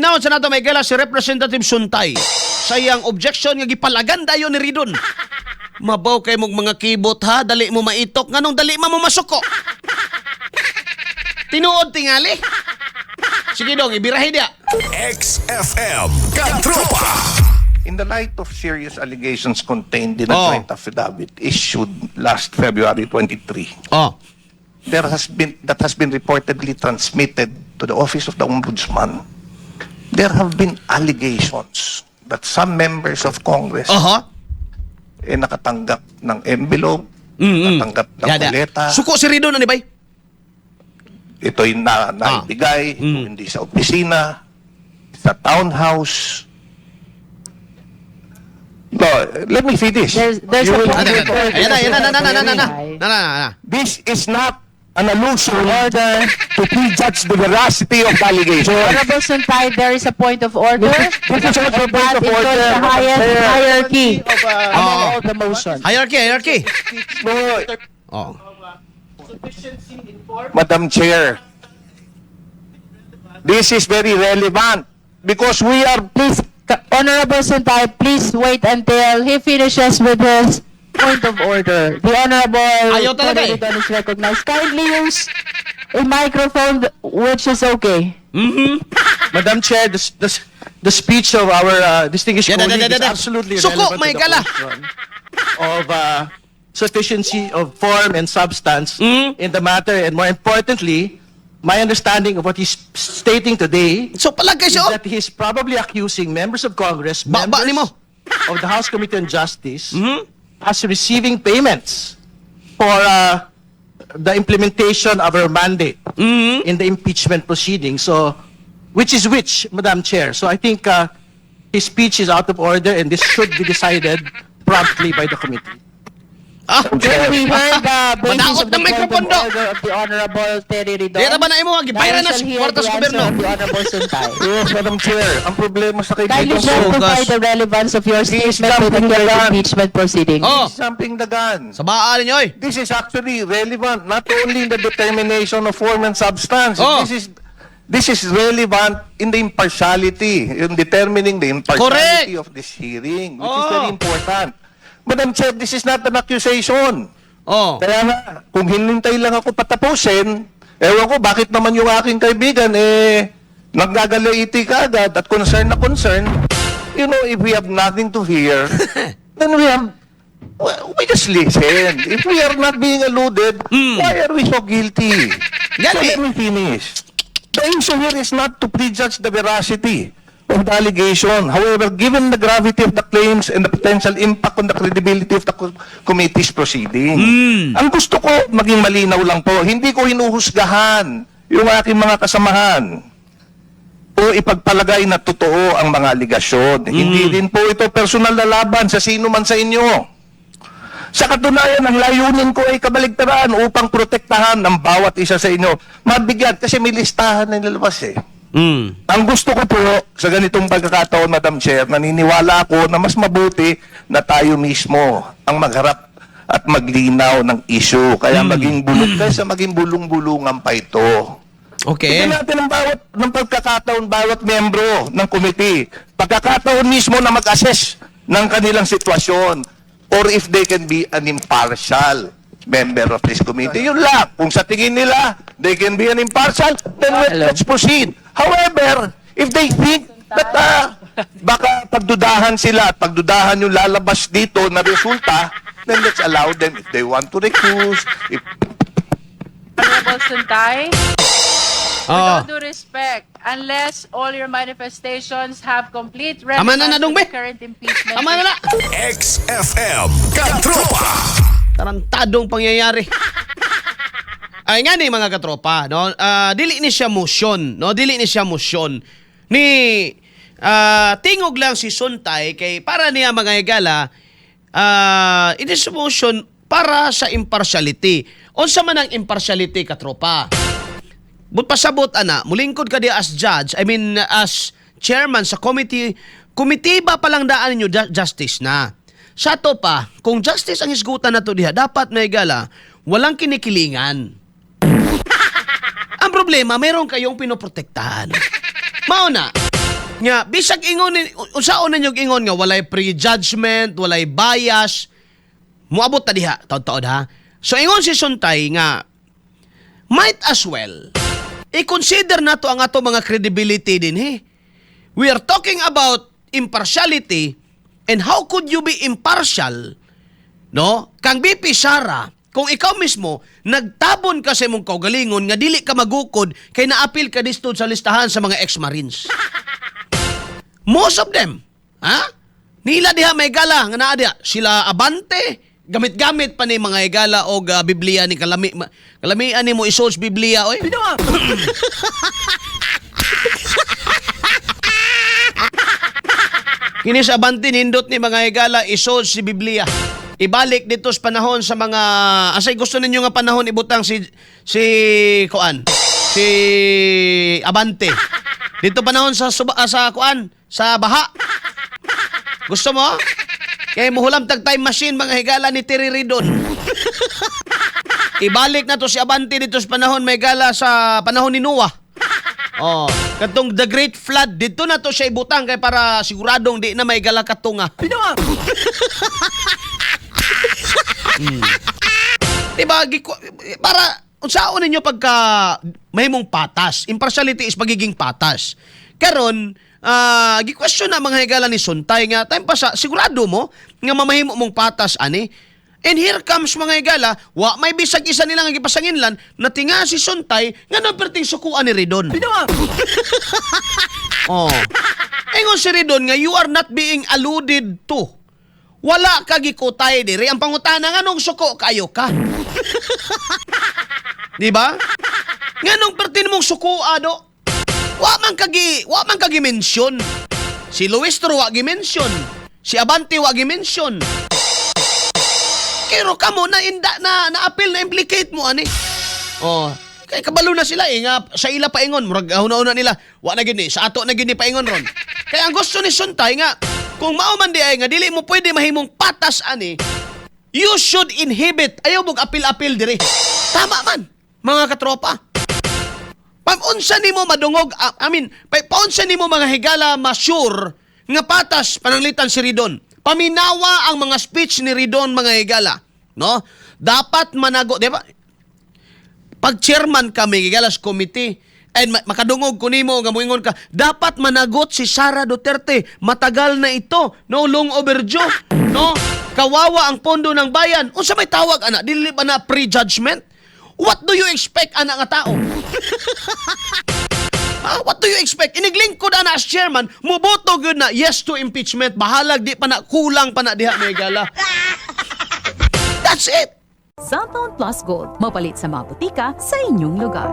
paminaw sa nato may gala si Representative Suntay. Sayang objection nga gipalagan dayon ni Ridon. Mabaw kay mong mga kibot ha, dali mo maitok nganong dali mo masuko. Tinuod tingali. Sige dong, ibirahin dia. XFM Katropa. In the light of serious allegations contained in a joint affidavit issued last February 23, Oh. that has been reportedly transmitted to the Office of the Ombudsman, there have been allegations that some members of Congress nakatanggap ng envelope, nakatanggap ng boleta. Suko si Ridon ani bay? Ito'y naibigay, hindi sa opisina, sa townhouse. No, let me finish. There's a This is not an allusion order to prejudge the veracity of the allegation. Honorable Suntay, there is a point of order. This is also a point of That order. is the highest hierarchy among all the motions. Hierarchy. No, Oh. Madam Chair, this is very relevant because we are... Please, Honorable Suntay, please wait until he finishes with his point of order. The Honorable Ayaw talaga eh. President is recognized. Kindly use a microphone which is okay. Madam Chair, the speech of our distinguished colleague is absolutely Suko, relevant may to the gala. question of sufficiency of form and substance in the matter, and more importantly, my understanding of what he's stating today So palagay is siya. that he's probably accusing members of Congress, Ba ni mo. of the House Committee on Justice, as receiving payments for the implementation of our mandate in the impeachment proceeding. So, which is which, Madam Chair? So I think his speech is out of order, and this should be decided promptly by the committee. We heard the basis Manaot of the ng point microphone of do. order of the Honorable Terry Ridon. Di na ba na imo nga gibayran na Now we sa shall hear kwartas the gobyerno. answer of the Honorable Suntay. Yes, Madam Chair, ang problema sa Kindly kaibigan justify gosh. the relevance of your He's statement with jumping the the gun. impeachment proceeding. Oh, Something dagan. sa baan ninyo oy. This is actually relevant not only in the determination of form and substance. Oh. This is relevant in the impartiality, in determining the impartiality of this hearing, which is Oh. very important. Madam Chair, this is not an accusation. Oh. Kaya nga, kung hinintay lang ako patapusin, ewan ko, bakit naman yung aking kaibigan, naggagalaiti ka agad at concern na concern. You know, if we have nothing to hear, then we just listen. If we are not being alluded, why are we so guilty? So Gali. let me finish. The issue here is not to prejudge the veracity of the allegation. However, given the gravity of the claims and the potential impact on the credibility of the committee's proceeding, ang gusto ko maging malinaw lang po, hindi ko hinuhusgahan yung aking mga kasamahan o ipagpalagay na totoo ang mga aligasyon. Hindi din po ito personal na laban sa sino man sa inyo. Sa katunayan, ang layunin ko ay kabaligtaran upang protektahan ng bawat isa sa inyo. Mabigyan kasi may listahan na nilalabas eh. Ang gusto ko po sa ganitong pagkakataon, Madam Chair, naniniwala ako na mas mabuti na tayo mismo ang magharap at maglinaw ng issue. Kaya maging bulong kaysa maging bulong-bulungan pa ito. Okay. Bigyan natin ng pagkakataon bawat membro ng committee. Pagkakataon mismo na mag-assess ng kanilang sitwasyon or if they can be an impartial member of this committee. Yun lang. Kung sa tingin nila, they can be an impartial, then let's proceed. However, if they think that baka pagdudahan sila at pagdudahan yung lalabas dito na resulta, then let's allow them if they want to recuse. Honorable Suntay, with Oh. all due respect, unless all your manifestations have complete Tama na, relevance to Nadong, the be. current impeachment. Tama na na. XFM Katropa. Tarantadong pangyayari. Ay nga ni mga katropa, no? Dili ni siya motion, no? Dili ni siya motion. Ni tingog lang si Suntay kay para niya mga higala, it is motion para sa impartiality. Unsa man ang impartiality katropa? But pasabot ana, mulingkod ka di as judge, I mean as chairman sa committee ba palang daan ninyo justice na. Sa to pa, kung justice ang isgutan na to diha, dapat na higala, walang kinikilingan. Ang problema, meron kayong pinoprotektahan. Mauna, Nga, bisag ingon, unsaon ninyo ingon nga, walay prejudgment, walay bias, muabot ta diha, taod-taod ha. So, ingon si Suntay nga, might as well, i-consider na to ang ato mga credibility din, We are talking about impartiality, and how could you be impartial, no? Kang BP Sara, kung ikaw mismo, nagtabon ka sa imong kaugalingon, nga dili ka magukod, kay naapil ka disto sa listahan sa mga ex-marines. Most of them, nila diha may gala nga naa diha, sila Abante, gamit-gamit pa ni mga igala o Biblia ni kalamian ni mo isos Biblia oy. Kini sa Abante nindot ni mga igala isos si Biblia. Ibalik dito sa panahon sa mga asay gusto ninyo nga panahon ibutang si kuan, si Abante. Dito panahon sa kuan, sa baha. Gusto mo? Kaya muhulam tag time machine mga higala ni Terry Ridon. Ibalik na to si Abante dito sa panahon may gala sa panahon ni Noah. Oh, katong the great flood dito na to siya ibutang kay para siguradong di na may gala katunga. Diba, para unsaon ninyo pagka mahimong patas. Impartiality is pagiging patas. Karon, gi-question na mga higala ni Suntay nga, time pa sa, sigurado mo nga mamahimo mong patas, ani? And here comes mga higala, wa may bisag isa nilang gipasanginlan, na tinga si Suntay nga naperting sukuan ni Ridon. Oh. Ingon si Ridon nga, you are not being alluded to. Wala ka gikutay diri. Ang pangutana nga nung suko kayo ka. Diba? Nga nung pertin mong suko ado. Wa man kagi mention. Si Luis Toro wa gi-mention. Si Abante wa gi-mention. Pero kamo na inda na-appeal na implicate mo ani. Oh, kay kabalo na sila nga sa ila paingon murag una nila. Wa na gini sa ato na gini paingon ron. Kaya ang gusto ni Suntay nga kung mao man di ay nga dili mo pwede mahimong patas ani, you should inhibit. Ayaw mong apil-apil diri. Tama man, mga katropa. Paunsa nimo madungog, paunsa nimo mga higala ma-sure nga patas pananglitan si Ridon. Paminawa ang mga speech ni Ridon mga higala, no? Dapat manago, di ba? Pag chairman kami higalas committee, and makadungog ko nimo nga moingon ka, dapat managot si Sara Duterte. Matagal na ito, no, long overdue, no? Kawawa ang pondo ng bayan. Unsa may tawag ana? Dili ba na prejudgment? What do you expect ana nga tao? What do you expect? Iniglingkod ana as chairman, muboto gyud na yes to impeachment. Bahalag di pa na kulang pa na diha may gala. That's it. Cellphone Plus Gold, mapalit sa mga butika sa inyong lugar.